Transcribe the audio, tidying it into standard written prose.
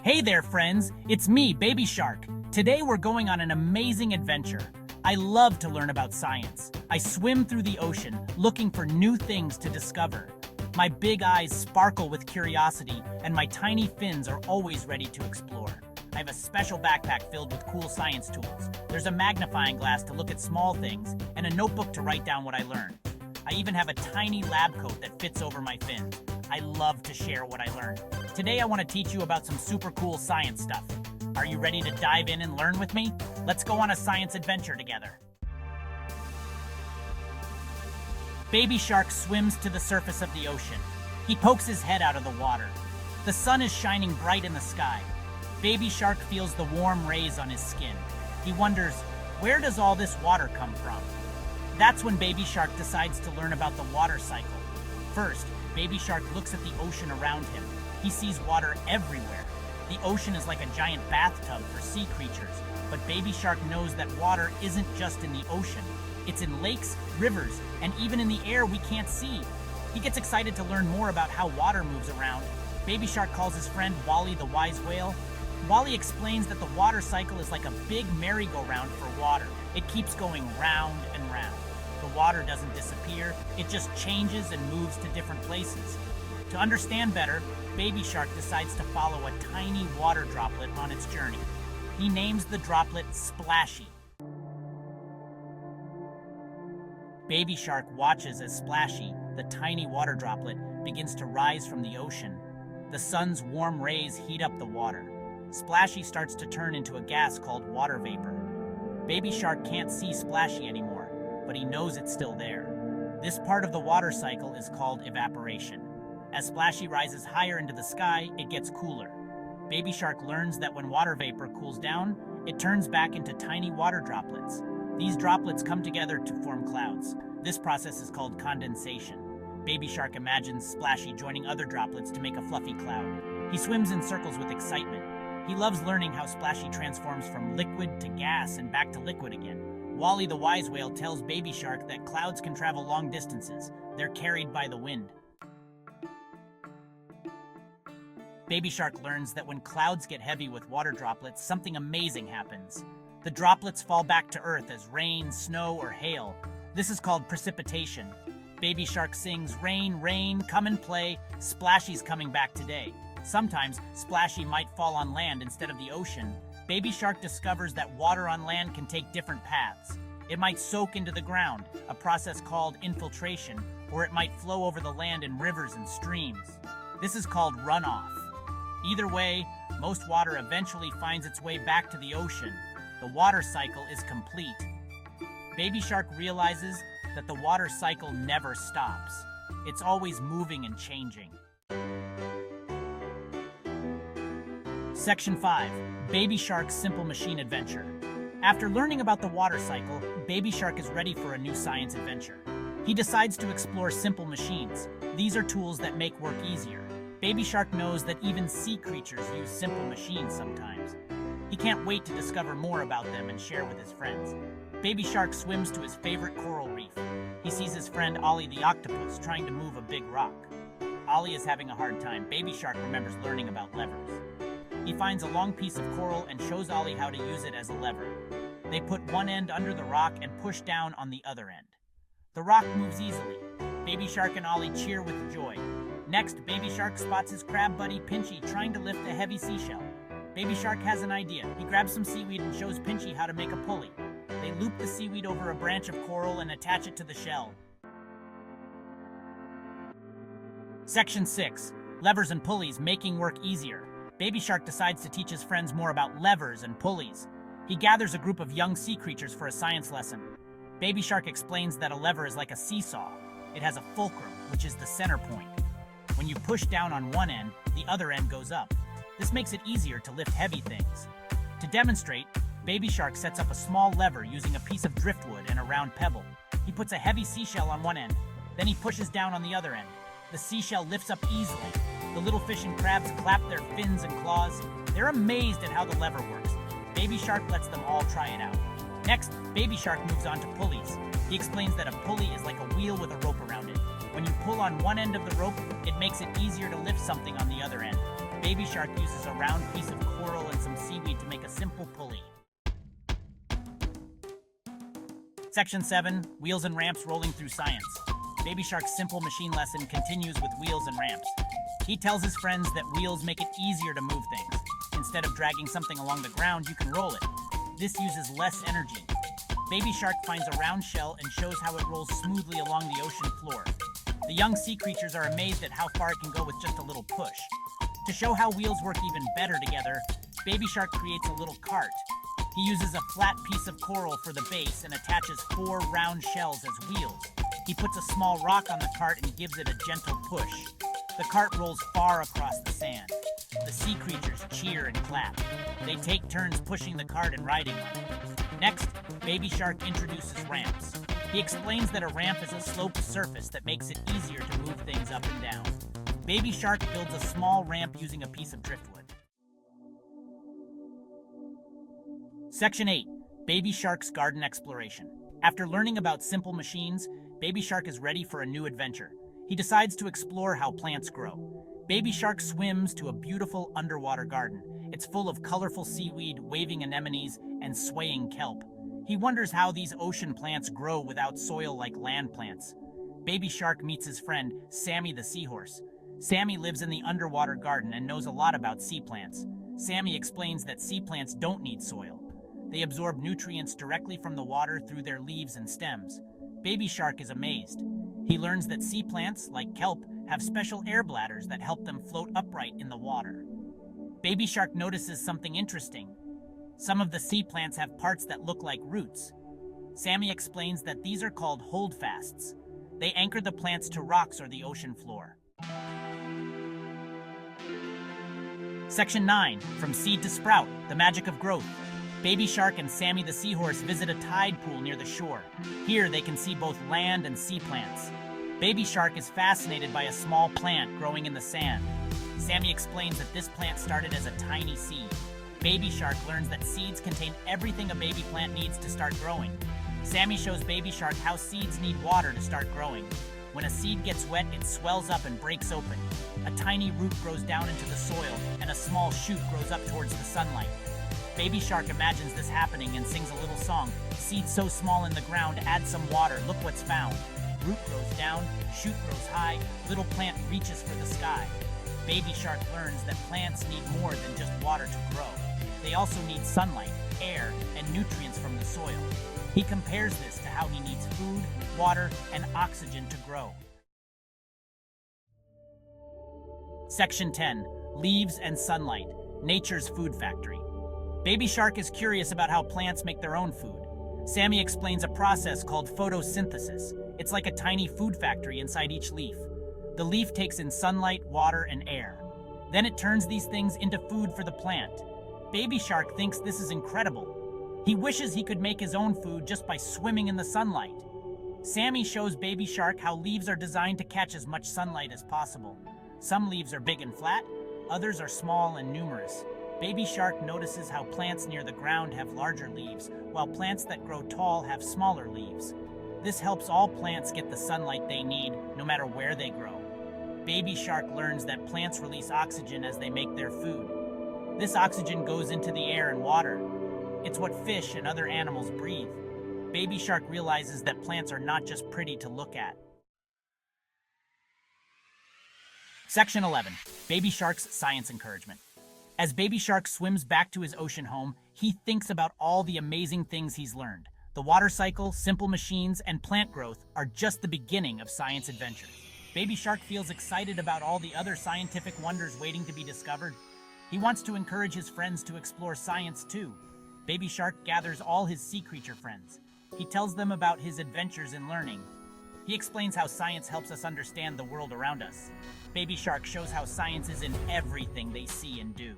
Hey there, friends. It's me, Baby Shark. Today we're going on an amazing adventure. I love to learn about science. I swim through the ocean, looking for new things to discover. My big eyes sparkle with curiosity, and my tiny fins are always ready to explore. I have a special backpack filled with cool science tools. There's a magnifying glass to look at small things, and a notebook to write down what I learned. I even have a tiny lab coat that fits over my fins. I love to share what I learned. Today I want to teach you about some super cool science stuff. Are you ready to dive in and learn with me? Let's go on a science adventure together. Baby Shark swims to the surface of the ocean. He pokes his head out of the water. The sun is shining bright in the sky. Baby Shark feels the warm rays on his skin. He wonders, where does all this water come from? That's when Baby Shark decides to learn about the water cycle. First, Baby Shark looks at the ocean around him. He sees water everywhere. The ocean is like a giant bathtub for sea creatures, but Baby Shark knows that water isn't just in the ocean. It's in lakes, rivers, and even in the air we can't see. He gets excited to learn more about how water moves around. Baby Shark calls his friend Wally the wise whale. Wally explains that the water cycle is like a big merry-go-round for water. It keeps going round and round. The water doesn't disappear, it just changes and moves to different places. To understand better, Baby Shark decides to follow a tiny water droplet on its journey. He names the droplet Splashy. Baby Shark watches as Splashy, the tiny water droplet, begins to rise from the ocean. The sun's warm rays heat up the water. Splashy starts to turn into a gas called water vapor. Baby Shark can't see Splashy anymore, but he knows it's still there. This part of the water cycle is called evaporation. As Splashy rises higher into the sky, it gets cooler. Baby Shark learns that when water vapor cools down, it turns back into tiny water droplets. These droplets come together to form clouds. This process is called condensation. Baby Shark imagines Splashy joining other droplets to make a fluffy cloud. He swims in circles with excitement. He loves learning how Splashy transforms from liquid to gas and back to liquid again. Wally the wise whale tells Baby Shark that clouds can travel long distances. They're carried by the wind. Baby Shark learns that when clouds get heavy with water droplets, something amazing happens. The droplets fall back to Earth as rain, snow, or hail. This is called precipitation. Baby Shark sings, "Rain, rain, come and play, Splashy's coming back today." Sometimes, Splashy might fall on land instead of the ocean. Baby Shark discovers that water on land can take different paths. It might soak into the ground, a process called infiltration, or it might flow over the land in rivers and streams. This is called runoff. Either way, most water eventually finds its way back to the ocean. The water cycle is complete. Baby Shark realizes that the water cycle never stops. It's always moving and changing. Section 5. Baby Shark's Simple Machine Adventure. After learning about the water cycle, Baby Shark is ready for a new science adventure. He decides to explore simple machines. These are tools that make work easier. Baby Shark knows that even sea creatures use simple machines sometimes. He can't wait to discover more about them and share with his friends. Baby Shark swims to his favorite coral reef. He sees his friend Ollie the octopus trying to move a big rock. Ollie is having a hard time. Baby Shark remembers learning about levers. He finds a long piece of coral and shows Ollie how to use it as a lever. They put one end under the rock and push down on the other end. The rock moves easily. Baby Shark and Ollie cheer with joy. Next, Baby Shark spots his crab buddy Pinchy trying to lift a heavy seashell. Baby Shark has an idea. He grabs some seaweed and shows Pinchy how to make a pulley. They loop the seaweed over a branch of coral and attach it to the shell. Section 6. Levers and pulleys, making work easier. Baby Shark decides to teach his friends more about levers and pulleys. He gathers a group of young sea creatures for a science lesson. Baby Shark explains that a lever is like a seesaw. It has a fulcrum, which is the center point. When you push down on one end, the other end goes up. This makes it easier to lift heavy things. To demonstrate, Baby Shark sets up a small lever using a piece of driftwood and a round pebble. He puts a heavy seashell on one end, then he pushes down on the other end. The seashell lifts up easily. The little fish and crabs clap their fins and claws. They're amazed at how the lever works. Baby Shark lets them all try it out. Next, Baby Shark moves on to pulleys. He explains that a pulley is like a wheel with a rope around it. When you pull on one end of the rope, it makes it easier to lift something on the other end. Baby Shark uses a round piece of coral and some seaweed to make a simple pulley. Section 7, Wheels and Ramps Rolling Through Science. Baby Shark's simple machine lesson continues with wheels and ramps. He tells his friends that wheels make it easier to move things. Instead of dragging something along the ground, you can roll it. This uses less energy. Baby Shark finds a round shell and shows how it rolls smoothly along the ocean floor. The young sea creatures are amazed at how far it can go with just a little push. To show how wheels work even better together, Baby Shark creates a little cart. He uses a flat piece of coral for the base and attaches 4 round shells as wheels. He puts a small rock on the cart and gives it a gentle push. The cart rolls far across the sand. The sea creatures cheer and clap. They take turns pushing the cart and riding on it. Next, Baby Shark introduces ramps. He explains that a ramp is a sloped surface that makes it easier to move things up and down. Baby Shark builds a small ramp using a piece of driftwood. Section 8, Baby Shark's Garden Exploration. After learning about simple machines, Baby Shark is ready for a new adventure. He decides to explore how plants grow. Baby Shark swims to a beautiful underwater garden. It's full of colorful seaweed, waving anemones, and swaying kelp. He wonders how these ocean plants grow without soil like land plants. Baby Shark meets his friend, Sammy the seahorse. Sammy lives in the underwater garden and knows a lot about sea plants. Sammy explains that sea plants don't need soil. They absorb nutrients directly from the water through their leaves and stems. Baby Shark is amazed. He learns that sea plants, like kelp, have special air bladders that help them float upright in the water. Baby Shark notices something interesting. Some of the sea plants have parts that look like roots. Sammy explains that these are called holdfasts. They anchor the plants to rocks or the ocean floor. Section 9, From Seed to Sprout, The Magic of Growth. Baby Shark and Sammy the seahorse visit a tide pool near the shore. Here they can see both land and sea plants. Baby Shark is fascinated by a small plant growing in the sand. Sammy explains that this plant started as a tiny seed. Baby Shark learns that seeds contain everything a baby plant needs to start growing. Sammy shows Baby Shark how seeds need water to start growing. When a seed gets wet, it swells up and breaks open. A tiny root grows down into the soil, and a small shoot grows up towards the sunlight. Baby Shark imagines this happening and sings a little song. Seed so small in the ground, add some water, look what's found. Root grows down, shoot grows high, little plant reaches for the sky. Baby Shark learns that plants need more than just water to grow. They also need sunlight, air, and nutrients from the soil. He compares this to how he needs food, water, and oxygen to grow. Section 10, Leaves and Sunlight, Nature's Food Factory. Baby Shark is curious about how plants make their own food. Sammy explains a process called photosynthesis. It's like a tiny food factory inside each leaf. The leaf takes in sunlight, water, and air. Then it turns these things into food for the plant. Baby Shark thinks this is incredible. He wishes he could make his own food just by swimming in the sunlight. Sammy shows Baby Shark how leaves are designed to catch as much sunlight as possible. Some leaves are big and flat, others are small and numerous. Baby Shark notices how plants near the ground have larger leaves, while plants that grow tall have smaller leaves. This helps all plants get the sunlight they need, no matter where they grow. Baby Shark learns that plants release oxygen as they make their food. This oxygen goes into the air and water. It's what fish and other animals breathe. Baby Shark realizes that plants are not just pretty to look at. Section 11, Baby Shark's Science Encouragement. As Baby Shark swims back to his ocean home, he thinks about all the amazing things he's learned. The water cycle, simple machines, and plant growth are just the beginning of science adventures. Baby Shark feels excited about all the other scientific wonders waiting to be discovered. He wants to encourage his friends to explore science too. Baby Shark gathers all his sea creature friends. He tells them about his adventures in learning. He explains how science helps us understand the world around us. Baby Shark shows how science is in everything they see and do.